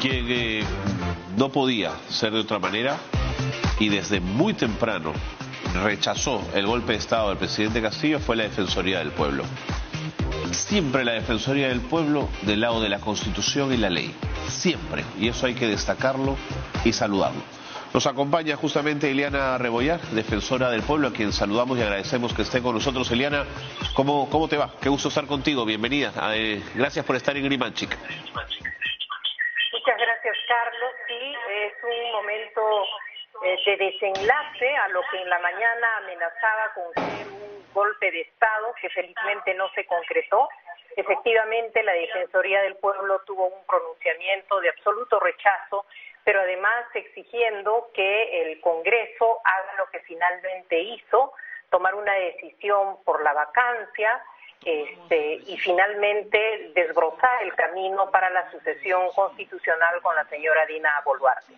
quien no podía ser de otra manera y desde muy temprano rechazó el golpe de Estado del presidente Castillo fue la Defensoría del Pueblo. Siempre la Defensoría del Pueblo del lado de la Constitución y la ley. Siempre. Y eso hay que destacarlo y saludarlo. Nos acompaña justamente Eliana Rebollar, defensora del pueblo, a quien saludamos y agradecemos que esté con nosotros. Eliana, ¿cómo te va? Qué gusto estar contigo, bienvenida. Gracias por estar en Grimanchik. Muchas gracias, Carlos. Sí, es un momento de desenlace a lo que en la mañana amenazaba con ser un golpe de Estado, que felizmente no se concretó. Efectivamente, la Defensoría del Pueblo tuvo un pronunciamiento de absoluto rechazo, pero además exigiendo que el Congreso haga lo que finalmente hizo, tomar una decisión por la vacancia y finalmente desbrozar el camino para la sucesión constitucional con la señora Dina Boluarte.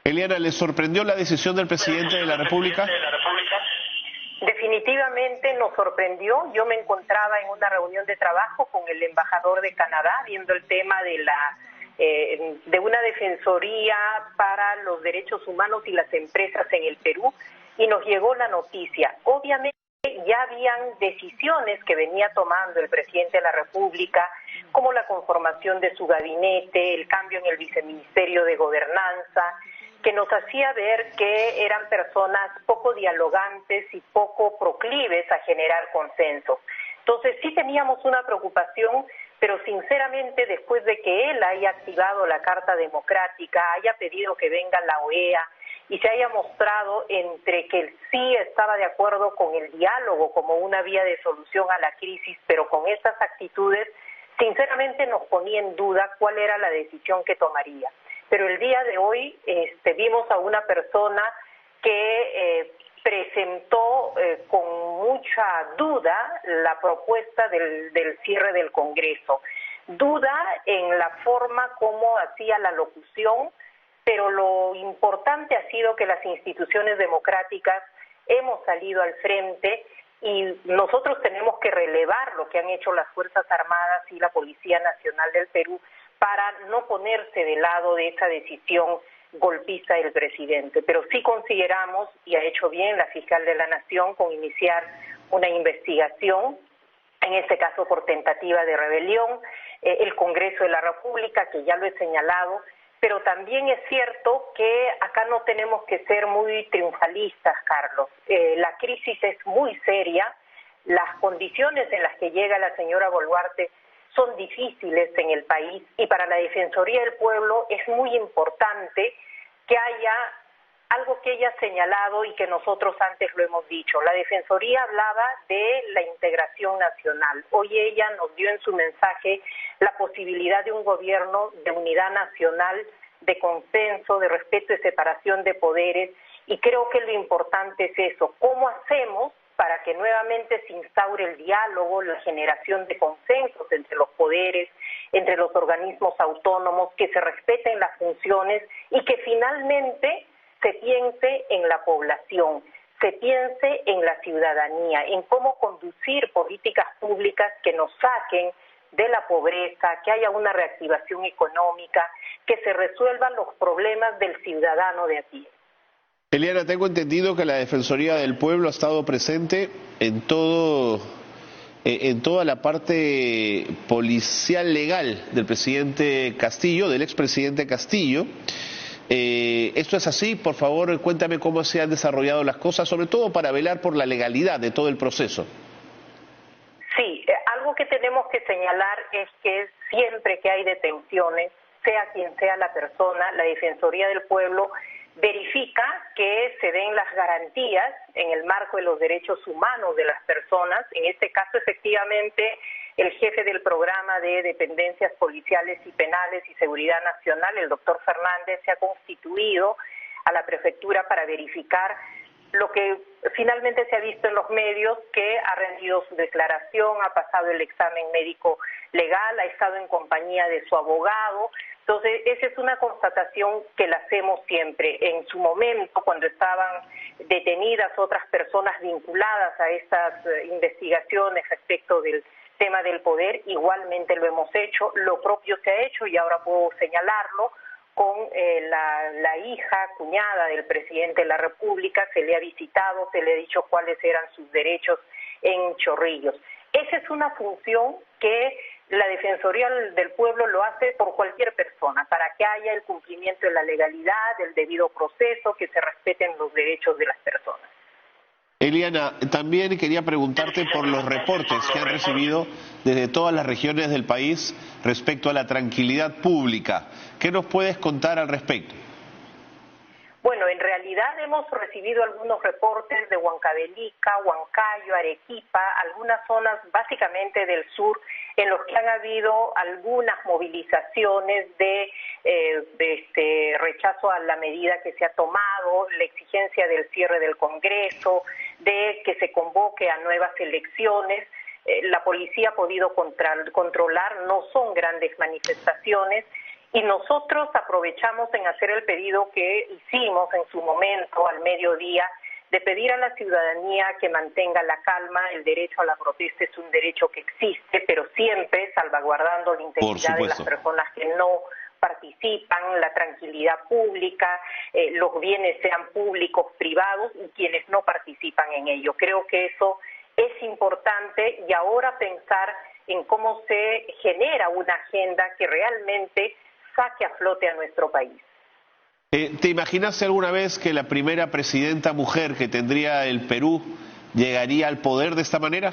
Eliana, ¿le sorprendió la decisión del presidente de la República? Definitivamente nos sorprendió. Yo me encontraba en una reunión de trabajo con el embajador de Canadá viendo el tema de una defensoría para los derechos humanos y las empresas en el Perú, y nos llegó la noticia. Obviamente ya habían decisiones que venía tomando el presidente de la República, como la conformación de su gabinete, el cambio en el viceministerio de Gobernanza, que nos hacía ver que eran personas poco dialogantes y poco proclives a generar consenso. Entonces sí teníamos una preocupación, pero sinceramente después de que él haya activado la Carta Democrática, haya pedido que venga la OEA y se haya mostrado entre que él sí estaba de acuerdo con el diálogo como una vía de solución a la crisis, pero con estas actitudes, sinceramente nos ponía en duda cuál era la decisión que tomaría. Pero el día de hoy vimos a una persona que presentó con mucha duda la propuesta del cierre del Congreso. Duda en la forma como hacía la locución, pero lo importante ha sido que las instituciones democráticas hemos salido al frente y nosotros tenemos que relevar lo que han hecho las Fuerzas Armadas y la Policía Nacional del Perú para no ponerse de lado de esa decisión golpista del presidente. Pero sí consideramos, y ha hecho bien la fiscal de la Nación, con iniciar una investigación, en este caso por tentativa de rebelión, el Congreso de la República, que ya lo he señalado, pero también es cierto que acá no tenemos que ser muy triunfalistas, Carlos. La crisis es muy seria, las condiciones en las que llega la señora Boluarte son difíciles en el país, y para la Defensoría del Pueblo es muy importante que haya algo que ella ha señalado y que nosotros antes lo hemos dicho. La Defensoría hablaba de la integración nacional. Hoy ella nos dio en su mensaje la posibilidad de un gobierno de unidad nacional, de consenso, de respeto y separación de poderes, y creo que lo importante es eso. ¿Cómo hacemos para que nuevamente se instaure el diálogo, la generación de consensos entre los poderes, entre los organismos autónomos, que se respeten las funciones y que finalmente se piense en la población, se piense en la ciudadanía, en cómo conducir políticas públicas que nos saquen de la pobreza, que haya una reactivación económica, que se resuelvan los problemas del ciudadano de a pie? Eliana, tengo entendido que la Defensoría del Pueblo ha estado presente en toda la parte policial legal del presidente Castillo, del expresidente Castillo. ¿Esto es así? Por favor, cuéntame cómo se han desarrollado las cosas, sobre todo para velar por la legalidad de todo el proceso. Sí, algo que tenemos que señalar es que siempre que hay detenciones, sea quien sea la persona, la Defensoría del Pueblo verifica que se den las garantías en el marco de los derechos humanos de las personas. En este caso, efectivamente, el jefe del programa de dependencias policiales y penales y seguridad nacional, el doctor Fernández, se ha constituido a la prefectura para verificar lo que finalmente se ha visto en los medios, que ha rendido su declaración, ha pasado el examen médico legal, ha estado en compañía de su abogado. Entonces, esa es una constatación que la hacemos siempre. En su momento, cuando estaban detenidas otras personas vinculadas a estas investigaciones respecto del tema del poder, igualmente lo hemos hecho, lo propio se ha hecho y ahora puedo señalarlo con la hija, cuñada del presidente de la República, se le ha visitado, se le ha dicho cuáles eran sus derechos en Chorrillos. Esa es una función que la Defensoría del Pueblo lo hace por cualquier persona, para que haya el cumplimiento de la legalidad, del debido proceso, que se respeten los derechos de las personas. Eliana, también quería preguntarte por los reportes que han recibido desde todas las regiones del país respecto a la tranquilidad pública. ¿Qué nos puedes contar al respecto? Bueno, en realidad hemos recibido algunos reportes de Huancavelica, Huancayo, Arequipa, algunas zonas básicamente del sur, en los que han habido algunas movilizaciones de rechazo a la medida que se ha tomado, la exigencia del cierre del Congreso, de que se convoque a nuevas elecciones. La policía ha podido controlar, no son grandes manifestaciones, y nosotros aprovechamos en hacer el pedido que hicimos en su momento, al mediodía, de pedir a la ciudadanía que mantenga la calma. El derecho a la protesta es un derecho que existe, pero siempre salvaguardando la integridad de las personas que no participan, la tranquilidad pública, los bienes sean públicos, privados, y quienes no participan en ello. Creo que eso es importante, y ahora pensar en cómo se genera una agenda que realmente saque a flote a nuestro país. ¿Te imaginaste alguna vez que la primera presidenta mujer que tendría el Perú llegaría al poder de esta manera?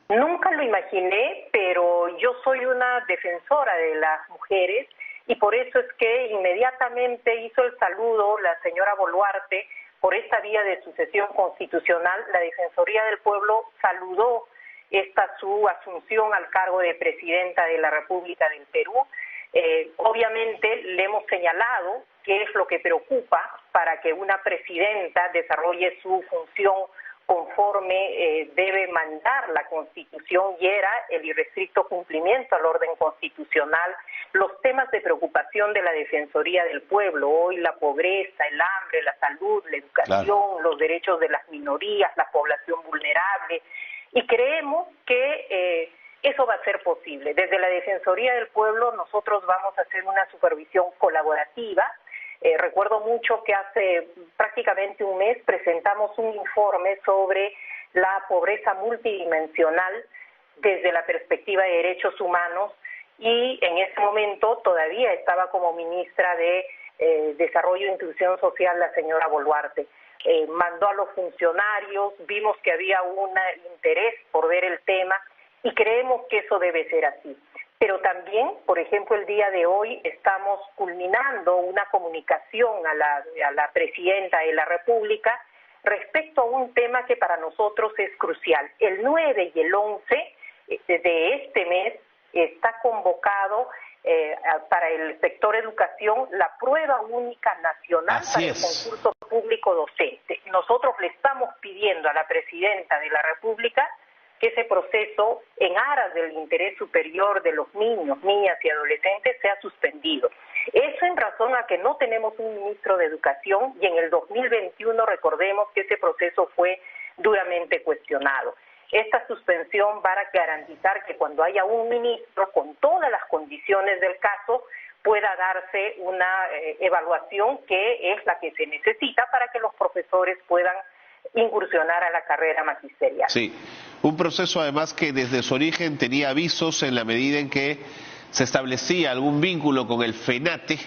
Nunca lo imaginé, pero yo soy una defensora de las mujeres, y por eso es que inmediatamente hizo el saludo la señora Boluarte por esta vía de sucesión constitucional. La Defensoría del Pueblo saludó su asunción al cargo de presidenta de la República del Perú. Obviamente le hemos señalado qué es lo que preocupa para que una presidenta desarrolle su función conforme debe mandar la Constitución, y era el irrestricto cumplimiento al orden constitucional. Los temas de preocupación de la Defensoría del Pueblo hoy: la pobreza, el hambre, la salud, la educación, claro, los derechos de las minorías, la población vulnerable, y creemos que eso va a ser posible. Desde la Defensoría del Pueblo nosotros vamos a hacer una supervisión colaborativa. Recuerdo mucho que hace prácticamente un mes presentamos un informe sobre la pobreza multidimensional desde la perspectiva de derechos humanos, y en ese momento todavía estaba como ministra de Desarrollo e Inclusión Social la señora Boluarte. Mandó a los funcionarios, vimos que había un interés por ver el tema, y creemos que eso debe ser así. Pero también, por ejemplo, el día de hoy estamos culminando una comunicación a la presidenta de la República respecto a un tema que para nosotros es crucial. El 9 y el 11 de este mes está convocado para el sector educación la prueba única nacional para el concurso público docente. Nosotros le estamos pidiendo a la presidenta de la República que ese proceso, en aras del interés superior de los niños, niñas y adolescentes, sea suspendido. Eso en razón a que no tenemos un ministro de Educación, y en el 2021 recordemos que ese proceso fue duramente cuestionado. Esta suspensión va a garantizar que cuando haya un ministro con todas las condiciones del caso, pueda darse una evaluación que es la que se necesita para que los profesores puedan incursionar a la carrera magisterial. Sí, un proceso además que desde su origen tenía visos en la medida en que se establecía algún vínculo con el FENATE,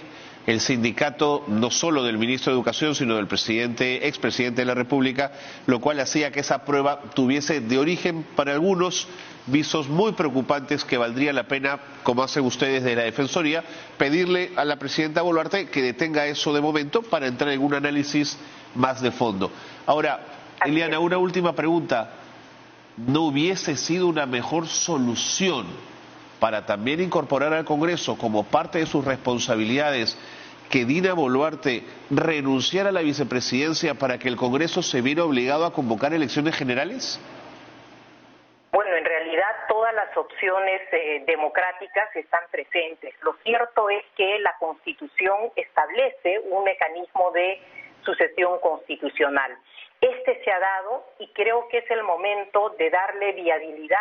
el sindicato no solo del ministro de Educación, sino del expresidente de la República, lo cual hacía que esa prueba tuviese de origen para algunos visos muy preocupantes que valdría la pena, como hacen ustedes de la Defensoría, pedirle a la presidenta Boluarte que detenga eso de momento para entrar en un análisis más de fondo. Ahora, Eliana, una última pregunta. ¿No hubiese sido una mejor solución para también incorporar al Congreso como parte de sus responsabilidades que Dina Boluarte renunciara a la vicepresidencia para que el Congreso se viera obligado a convocar elecciones generales? Bueno, en realidad todas las opciones democráticas están presentes. Lo cierto es que la Constitución establece un mecanismo de sucesión constitucional. Este se ha dado, y creo que es el momento de darle viabilidad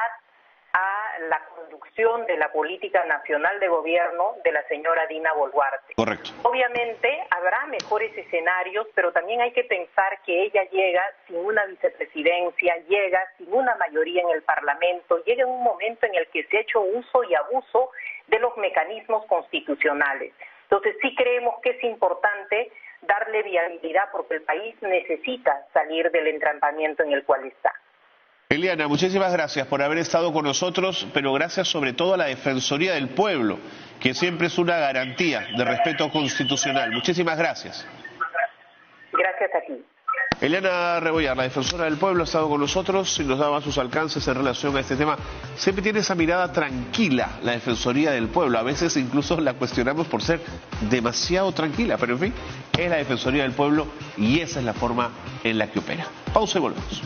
a la conducción de la política nacional de gobierno de la señora Dina Boluarte. Correcto. Obviamente habrá mejores escenarios, pero también hay que pensar que ella llega sin una vicepresidencia, llega sin una mayoría en el Parlamento, llega en un momento en el que se ha hecho uso y abuso de los mecanismos constitucionales. Entonces sí creemos que es importante darle viabilidad porque el país necesita salir del entrampamiento en el cual está. Eliana, muchísimas gracias por haber estado con nosotros, pero gracias sobre todo a la Defensoría del Pueblo, que siempre es una garantía de respeto constitucional. Muchísimas gracias. Gracias a ti. Eliana Rebollar, la defensora del pueblo, ha estado con nosotros y nos daba sus alcances en relación a este tema. Siempre tiene esa mirada tranquila la Defensoría del Pueblo. A veces incluso la cuestionamos por ser demasiado tranquila, pero en fin, es la Defensoría del Pueblo y esa es la forma en la que opera. Pausa y volvemos.